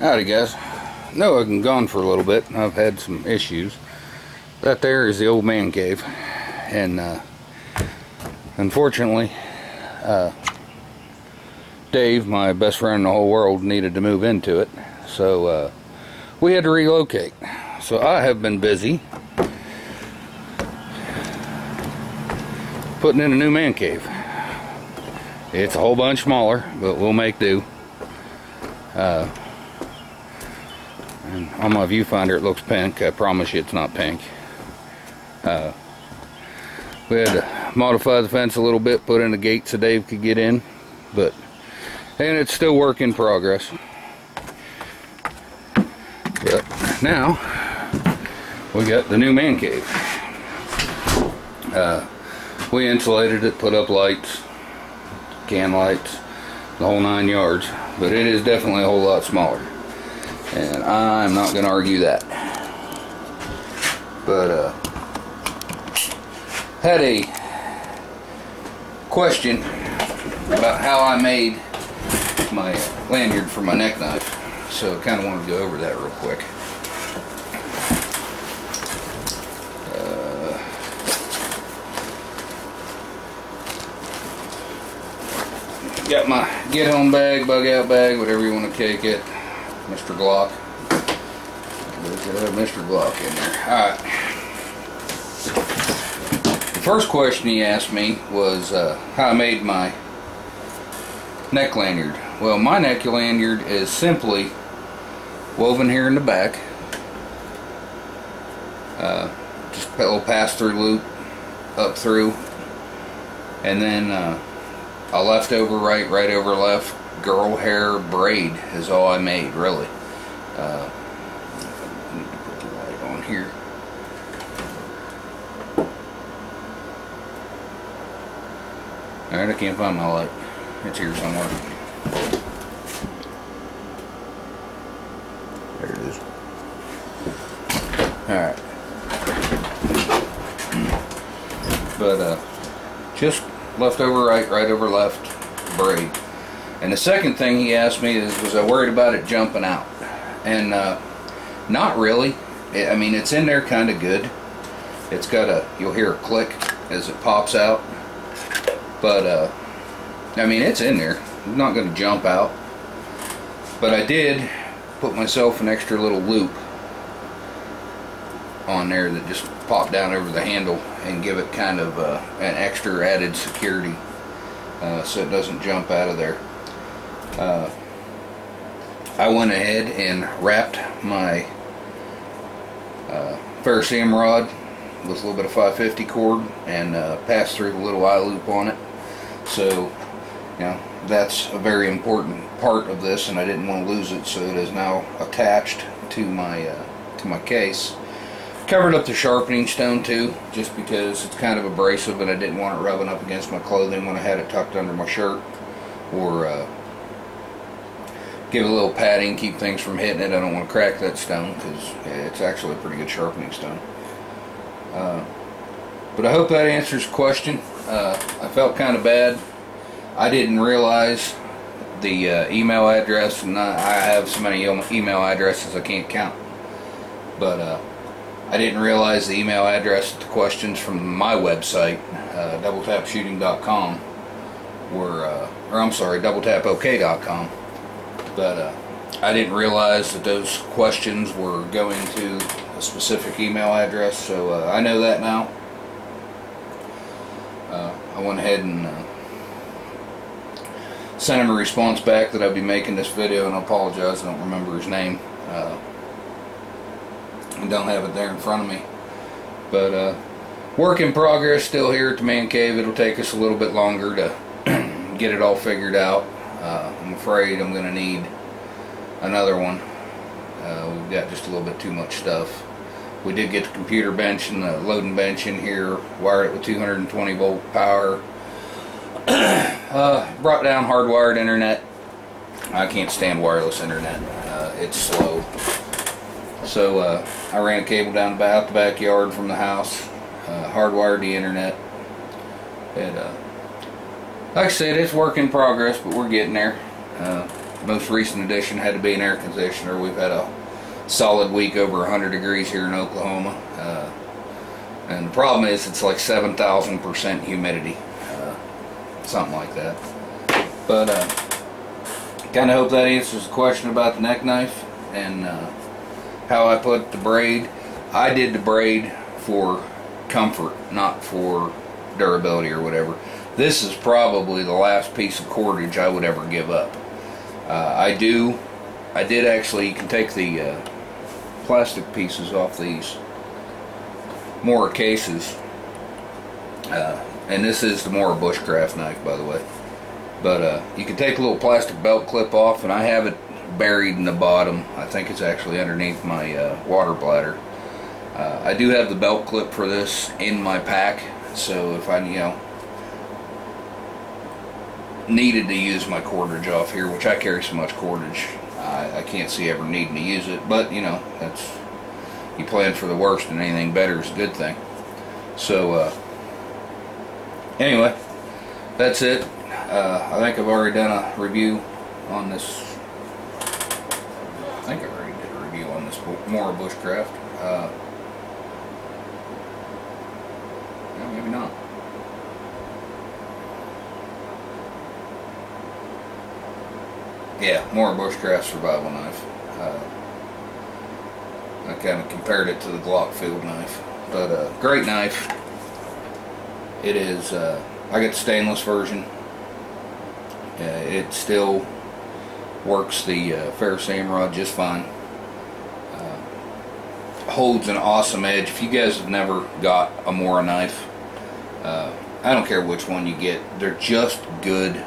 Howdy guys. No, I've been gone for a little bit. I've had some issues. That there is the old man cave, and unfortunately Dave, my best friend in the whole world, needed to move into it, so we had to relocate. So I have been busy putting in a new man cave. It's a whole bunch smaller, but we'll make do. And on my viewfinder it looks pink. I promise you it's not pink. We had to modify the fence a little bit, put in a gate so Dave could get in, and it's still work in progress. But now we got the new man cave. We insulated it, put up lights, can lights, the whole 9 yards, but it is definitely a whole lot smaller, and I'm not going to argue that. But had a question about how I made my lanyard for my neck knife, so I kind of wanted to go over that real quick. Got my get home bag, bug out bag, whatever you want to take it. Mr. Glock. Mr. Glock in there. Alright. The first question he asked me was how I made my neck lanyard. Well, my neck lanyard is simply woven here in the back. Just a little pass-through loop up through, and then a leftover right over left girl hair braid is all I made, really. I need to put the light on here. Alright, I can't find my light. It's here somewhere. There it is. Alright. But just leftover right over left braid. And the second thing he asked me is, was I worried about it jumping out? And not really. I mean, it's in there kind of good. It's got you'll hear a click as it pops out. But I mean, it's in there. It's not going to jump out. But I did put myself an extra little loop on there that just popped down over the handle and give it kind of an extra added security, so it doesn't jump out of there. I went ahead and wrapped my ferrocerium rod with a little bit of 550 cord and passed through the little eye loop on it. So, you know, that's a very important part of this, and I didn't want to lose it, so it is now attached to my case. Covered up the sharpening stone too, just because it's kind of abrasive and I didn't want it rubbing up against my clothing when I had it tucked under my shirt, or give it a little padding, keep things from hitting it. I don't want to crack that stone because it's actually a pretty good sharpening stone. But I hope that answers the question. I felt kind of bad. I didn't realize the email address, and I have so many email addresses I can't count. But I didn't realize the email address to questions from my website, doubletapshooting.com, or I'm sorry, doubletapok.com. But I didn't realize that those questions were going to a specific email address, so I know that now. I went ahead and sent him a response back that I'd be making this video, and I apologize, I don't remember his name. I don't have it there in front of me, but work in progress still here at the man cave. It'll take us a little bit longer to get it all figured out. I'm afraid I'm going to need another one. We've got just a little bit too much stuff. We did get the computer bench and the loading bench in here, wired it with 220 volt power, brought down hardwired internet. I can't stand wireless internet. It's slow. So I ran a cable down out the backyard from the house, hardwired the internet, and like I said, it's work in progress, but we're getting there. most recent addition had to be an air conditioner. We've had a solid week over 100 degrees here in Oklahoma, and the problem is it's like 7,000% humidity, something like that. But kind of hope that answers the question about the neck knife and how I put the braid. I did the braid for comfort, not for durability or whatever. This is probably the last piece of cordage I would ever give up. I did actually, you can take the plastic pieces off these Mora cases, and this is the Mora Bushcraft knife, by the way. But you can take a little plastic belt clip off, and I have it buried in the bottom. I think it's actually underneath my water bladder. I do have the belt clip for this in my pack, so if I, needed to use my cordage off here, which I carry so much cordage, I can't see ever needing to use it. But that's, you plan for the worst, and anything better is a good thing. So anyway, that's it. I think I've already done a review on this. I think I already did a review on this Mora Bushcraft. No, maybe not. Yeah, Mora Bushcraft survival knife. I kind of compared it to the Glock field knife, but great knife. It is. I got the stainless version. It still works the ferrous rod just fine. Holds an awesome edge. If you guys have never got a Mora knife, I don't care which one you get. They're just good,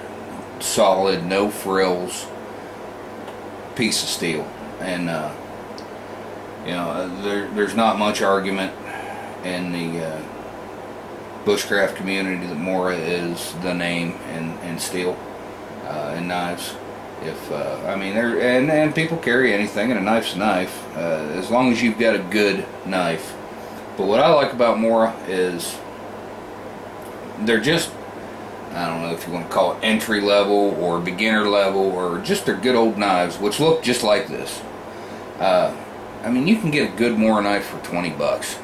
solid, no frills piece of steel. And there's not much argument in the bushcraft community that Mora is the name in steel and knives. If and people carry anything, and a knife's a knife, as long as you've got a good knife. But what I like about Mora is they're just, I don't know if you want to call it entry level or beginner level, or just they're good old knives which look just like this. You can get a good Mora knife for 20 bucks,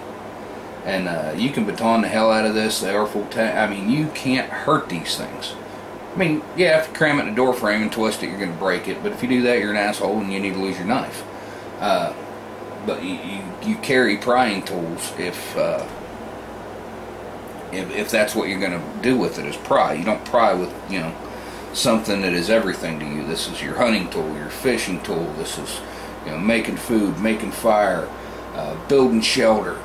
and you can baton the hell out of this. They are full tank. You can't hurt these things. Yeah, if you cram it in a door frame and twist it, you're going to break it. But if you do that, you're an asshole and you need to lose your knife. But you carry prying tools if that's what you're going to do with it, is pry. You don't pry with something that is everything to you. This is your hunting tool, your fishing tool. This is making food, making fire, building shelter.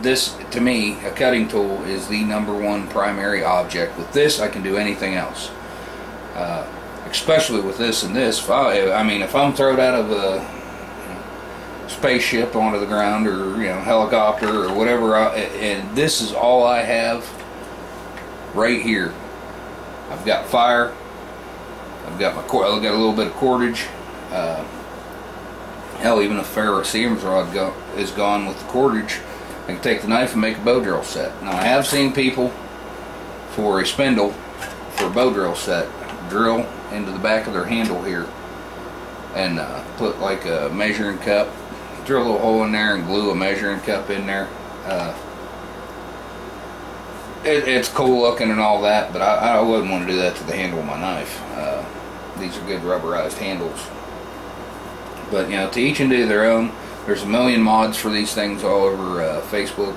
This, to me, a cutting tool is the #1 primary object. With this, I can do anything else. Especially with this and this. If I'm thrown out of a spaceship onto the ground, or helicopter or whatever, and this is all I have right here. I've got fire. I've got I've got a little bit of cordage. Hell, even if ferrous rod is gone with the cordage, I can take the knife and make a bow drill set. Now, I have seen people, for a spindle, for a bow drill set, drill into the back of their handle here and put like a measuring cup, drill a little hole in there and glue a measuring cup in there. It's cool looking and all that, but I wouldn't want to do that to the handle of my knife. These are good rubberized handles. But to each and to their own. There's a million mods for these things all over Facebook,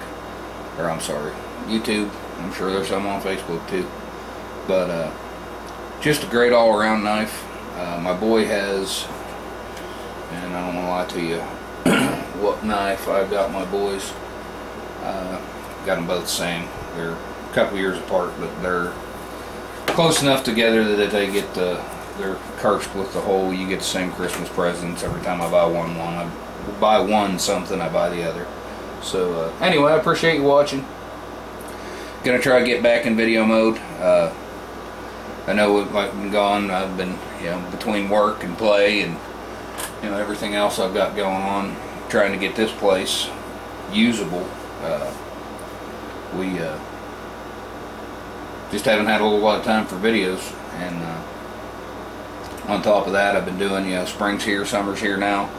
or I'm sorry, YouTube. I'm sure there's some on Facebook too. But just a great all-around knife. My boy has, and I don't want to lie to you, what knife I've got my boys. Got them both the same. They're a couple years apart, but they're close enough together that they get they're cursed with the whole "you get the same Christmas presents every time I buy one." I buy one something, I buy the other. So anyway, I appreciate you watching. Gonna try to get back in video mode. I know I've been gone. I've been between work and play and everything else I've got going on, trying to get this place usable. We just haven't had a whole lot of time for videos, and On top of that, I've been doing, you know, spring's here, summer's here now.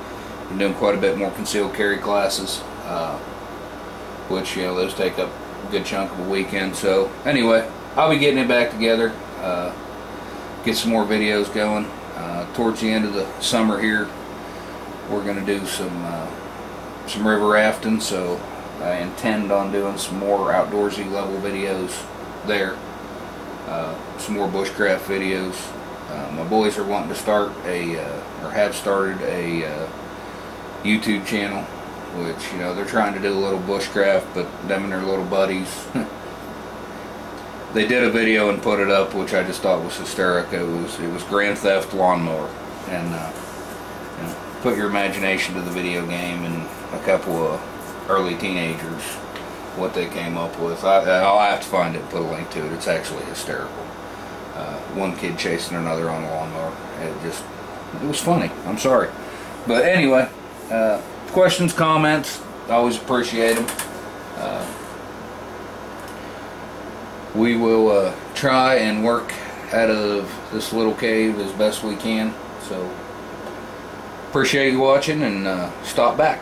Been doing quite a bit more concealed carry classes, which, you know, those take up a good chunk of a weekend. So anyway, I'll be getting it back together, get some more videos going. Towards the end of the summer here, we're going to do some river rafting, so I intend on doing some more outdoorsy level videos there. Some more bushcraft videos. My boys are wanting to start or have started a YouTube channel, which, you know, they're trying to do a little bushcraft, but them and their little buddies, they did a video and put it up, which I just thought was hysterical. It was Grand Theft Lawnmower, and you know, put your imagination to the video game, and a couple of early teenagers, what they came up with. I'll have to find it and put a link to it. It's actually hysterical. One kid chasing another on a lawnmower. It was funny. I'm sorry. But anyway, questions, comments, always appreciate them. We will try and work out of this little cave as best we can. So appreciate you watching, and stop back.